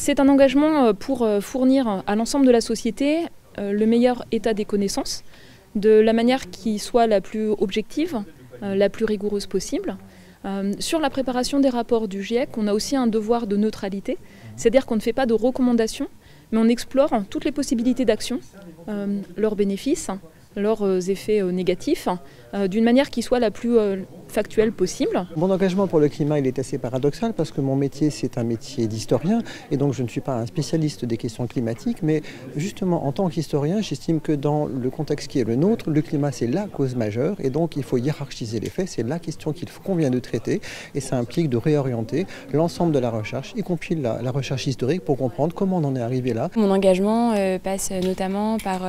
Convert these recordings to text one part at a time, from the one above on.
C'est un engagement pour fournir à l'ensemble de la société le meilleur état des connaissances, de la manière qui soit la plus objective, la plus rigoureuse possible. Sur la préparation des rapports du GIEC, on a aussi un devoir de neutralité, c'est-à-dire qu'on ne fait pas de recommandations, mais on explore toutes les possibilités d'action, leurs bénéfices, leurs effets négatifs, d'une manière qui soit la plus factuelle possible. Mon engagement pour le climat, il est assez paradoxal parce que mon métier, c'est un métier d'historien et donc je ne suis pas un spécialiste des questions climatiques, mais justement en tant qu'historien, j'estime que dans le contexte qui est le nôtre, le climat c'est la cause majeure et donc il faut hiérarchiser les faits, c'est la question qu'il convient de traiter et ça implique de réorienter l'ensemble de la recherche, y compris la recherche historique pour comprendre comment on en est arrivé là. Mon engagement passe notamment par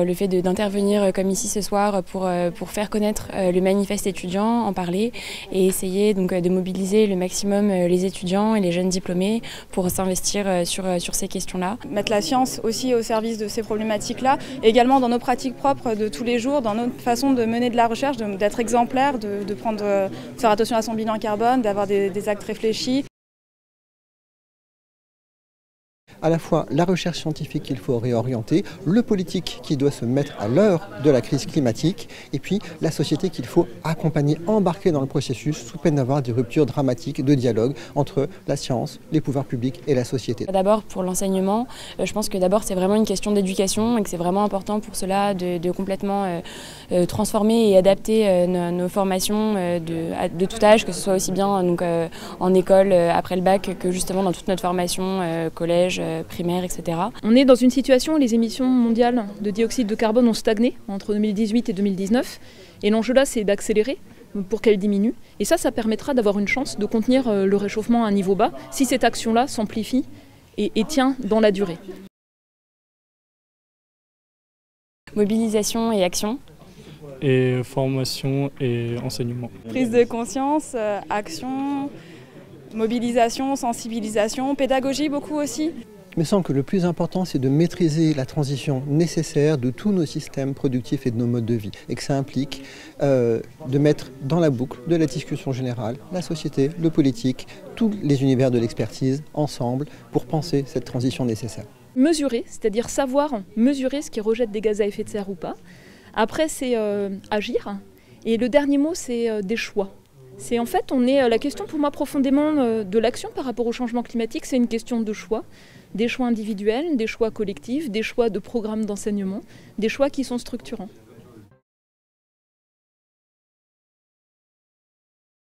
le fait d'intervenir comme ici ce soir pour faire connaître le manifeste étudiant, en parler et essayer donc de mobiliser le maximum les étudiants et les jeunes diplômés pour s'investir sur ces questions-là. Mettre la science aussi au service de ces problématiques-là, également dans nos pratiques propres de tous les jours, dans notre façon de mener de la recherche, d'être exemplaire, de faire attention à son bilan carbone, d'avoir des actes réfléchis. À la fois la recherche scientifique qu'il faut réorienter, le politique qui doit se mettre à l'heure de la crise climatique et puis la société qu'il faut accompagner, embarquer dans le processus sous peine d'avoir des ruptures dramatiques de dialogue entre la science, les pouvoirs publics et la société. D'abord pour l'enseignement, je pense que d'abord c'est vraiment une question d'éducation et que c'est vraiment important pour cela de complètement transformer et adapter nos formations de tout âge, que ce soit aussi bien donc, en école après le bac que justement dans toute notre formation collège, primaire, etc. On est dans une situation où les émissions mondiales de dioxyde de carbone ont stagné entre 2018 et 2019. Et l'enjeu là, c'est d'accélérer pour qu'elles diminuent. Et ça permettra d'avoir une chance de contenir le réchauffement à un niveau bas si cette action-là s'amplifie et tient dans la durée. Mobilisation et action. Et formation et enseignement. Prise de conscience, action, mobilisation, sensibilisation, pédagogie beaucoup aussi. Il me semble que le plus important, c'est de maîtriser la transition nécessaire de tous nos systèmes productifs et de nos modes de vie. Et que ça implique de mettre dans la boucle de la discussion générale la société, le politique, tous les univers de l'expertise ensemble pour penser cette transition nécessaire. Mesurer, c'est-à-dire savoir mesurer ce qui rejette des gaz à effet de serre ou pas. Après, c'est agir. Et le dernier mot, c'est des choix. C'est en fait, la question pour moi profondément de l'action par rapport au changement climatique, c'est une question de choix. Des choix individuels, des choix collectifs, des choix de programmes d'enseignement, des choix qui sont structurants.